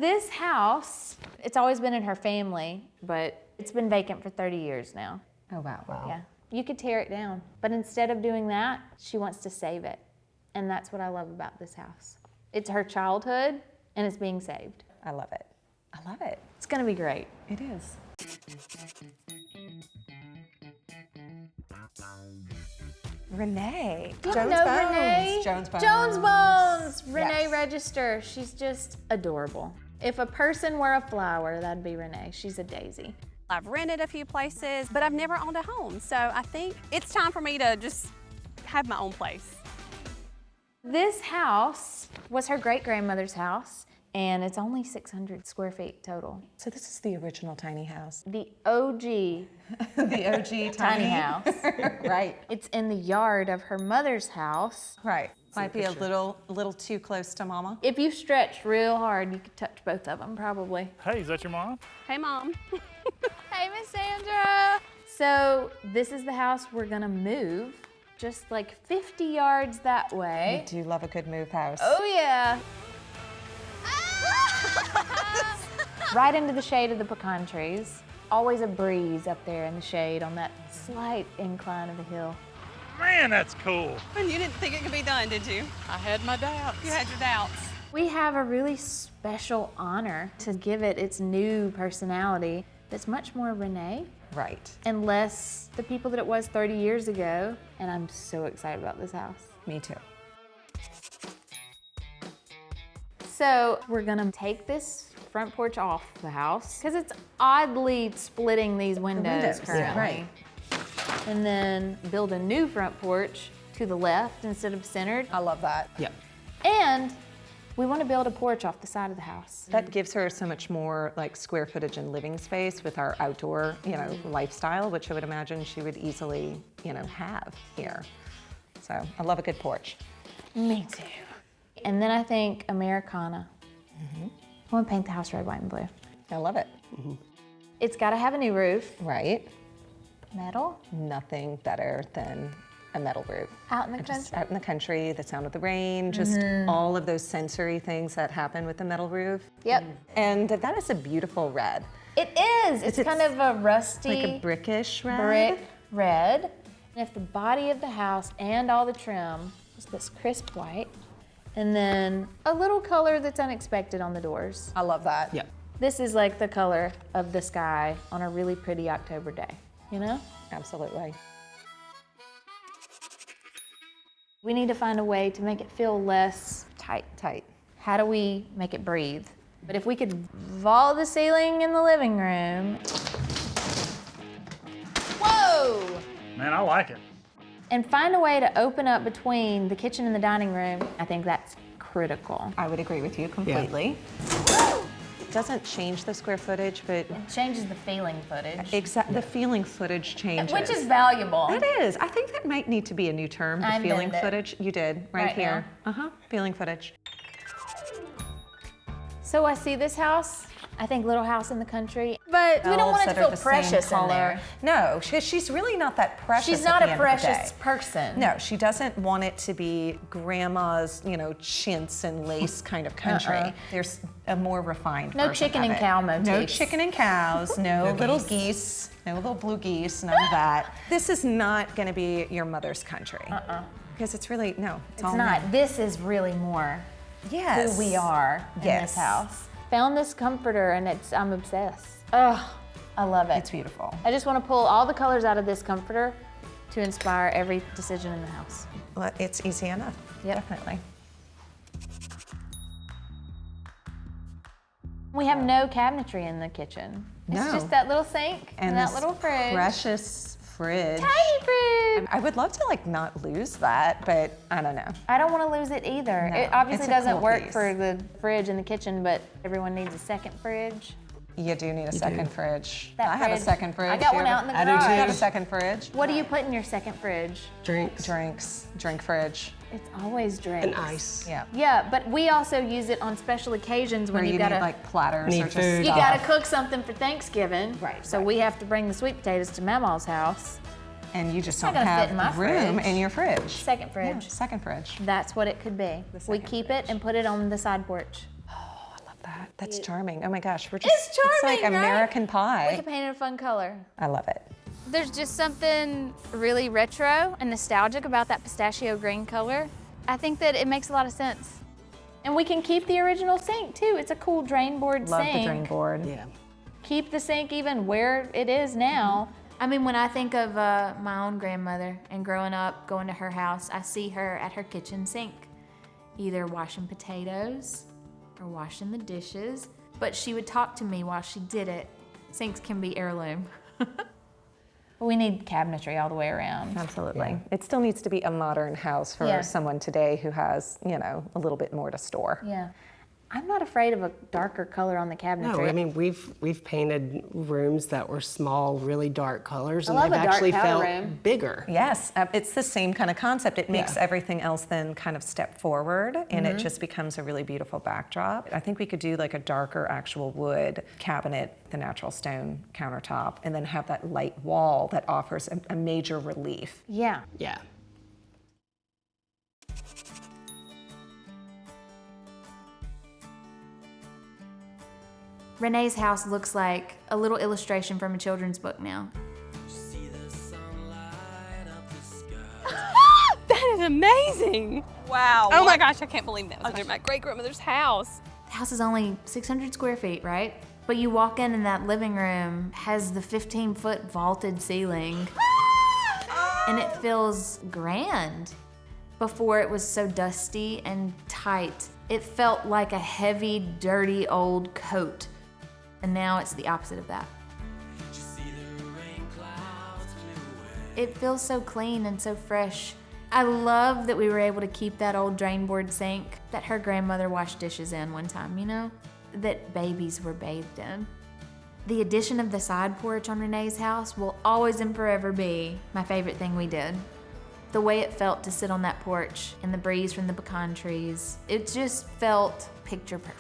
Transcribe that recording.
This house, it's always been in her family, but it's been vacant for 30 years now. Oh, wow. Yeah, you could tear it down. But instead of doing that, she wants to save it. And that's what I love about this house. It's her childhood, and it's being saved. I love it. I love it. It's gonna be great. It is. Renee. You know Renee. Jones Bones. Jones Bones. Renee Yes. Register. She's just adorable. If a person were a flower, that'd be Renee. She's a daisy. I've rented a few places, but I've never owned a home. So I think it's time for me to just have my own place. This house was her great-grandmother's house, and it's only 600 square feet total. So this is the original tiny house. The OG The OG tiny house. Right. It's in the yard of her mother's house. Right. Might be a little too close to Mama. If you stretched real hard, you could touch both of them probably. Hey, is that your mom? Hey, Mom. Hey, Miss Sandra. So this is the house we're gonna move, just like 50 yards that way. I do love a good move house. Oh yeah. Right into the shade of the pecan trees. Always a breeze up there in the shade on that slight incline of the hill. Man, that's cool. And you didn't think it could be done, did you? I had my doubts. You had your doubts. We have a really special honor to give it its new personality that's much more Renee Right. and less the people that it was 30 years ago. And I'm so excited about this house. Me too. So we're gonna take this front porch off the house because it's oddly splitting these windows currently. Right. And then build a new front porch to the left instead of centered. I love that. Yep. And we want to build a porch off the side of the house. That gives her so much more like square footage and living space with our outdoor, lifestyle, which I would imagine she would easily, have here. So I love a good porch. Me too. And then I think Americana. I want to paint the house red, white, and blue. I love it. It's got to have a new roof. Right. Metal. Nothing better than a metal roof. Out in the Just country. out in the country, the sound of the rain, just all of those sensory things that happen with the metal roof. Yep. And that is a beautiful red. It is. It's kind of a rusty, Like a brickish red. brick red. And if the body of the house and all the trim was this crisp white, and then a little color that's unexpected on the doors. I love that. Yep. This is like the color of the sky on a really pretty October day, you know? Absolutely. We need to find a way to make it feel less tight. How do we make it breathe? But if we could vault the ceiling in the living room. Whoa! Man, I like it. And find a way to open up between the kitchen and the dining room, I think that's critical. I would agree with you completely. It doesn't change the square footage, but It changes the feeling footage, the feeling footage changes. which is valuable. It is. I think that might need to be a new term, the I feeling invented it. footage. You did, right Right here. Feeling footage. So I see this house, I think little house in the country, but we don't want it to Bells that are feel the same precious in color. there. No, she's really not that precious. She's at not the a end of the precious day. person. No, she doesn't want it to be grandma's, chintz and lace kind of country. There's a more refined No version chicken of and it. cow No motifs. chicken and cows, no little geese, no little blue geese, none of that. This is not going to be your mother's country. Because it's really, no. It's all not. new. This is really more Yes. who we are in Yes. this house. Found this comforter and I'm obsessed. Ugh, I love it. It's beautiful. I just want to pull all the colors out of this comforter to inspire every decision in the house. Well, it's easy enough. Yep. Definitely. We have no cabinetry in the kitchen. It's No. just that little sink and that this little fridge. precious fridge. Tiny fridge. I would love to not lose that, but I don't know. I don't want to lose it either. No, It obviously it's a doesn't cool work piece. for the fridge in the kitchen, but everyone needs a second fridge. You do need a second fridge. That I have a fridge. second fridge. I got Do you one have out in the I garage. do too. I got a second fridge. What do you put in your second fridge? Drinks Drink fridge. It's always drinks. and ice. Yeah. Yeah, but we also use it on special occasions when Where you you gotta need platters Need or just food. you stuff. gotta cook something for Thanksgiving. Right, So right. we have to bring the sweet potatoes to Mama's house. And you just not don't gonna fit in my have room fridge. in your fridge. Second fridge. Yeah, second fridge. That's what it could be. We second keep it and put it on the side porch. Oh, I love that. That's charming. Oh my gosh, we're It's charming, like right? American We Pie. could paint it a fun color. I love it. There's just something really retro and nostalgic about that pistachio green color. I think that it makes a lot of sense. And we can keep the original sink too. It's a cool drain board Love sink. the drain board. Yeah. Keep the sink even where it is now. I mean, when I think of my own grandmother and growing up, going to her house, I see her at her kitchen sink, either washing potatoes or washing the dishes. But she would talk to me while she did it. Sinks can be heirloom. We need cabinetry all the way around. Absolutely. It still needs to be a modern house for Yeah. someone today who has, you know, a little bit more to store. Yeah. I'm not afraid of a darker color on the cabinetry. No, I mean we've painted rooms that were small, really dark colors, and love they've a dark actually powder felt room. bigger. Yes, it's the same kind of concept. It makes Yeah. everything else then kind of step forward, and Mm-hmm. it just becomes a really beautiful backdrop. I think we could do like a darker actual wood cabinet, the natural stone countertop, and then have that light wall that offers a major relief. Yeah. Yeah. Renee's house looks like a little illustration from a children's book now. That is amazing. Wow. Oh my gosh, I can't believe that was under my great grandmother's house. The house is only 600 square feet, right? But you walk in and that living room has the 15-foot vaulted ceiling. And it feels grand. Before it was so dusty and tight. It felt like a heavy, dirty old coat. And now it's the opposite of that. It feels so clean and so fresh. I love that we were able to keep that old drain board sink that her grandmother washed dishes in one time, you know? That babies were bathed in. The addition of the side porch on Renee's house will always and forever be my favorite thing we did. The way it felt to sit on that porch and the breeze from the pecan trees, it just felt picture perfect.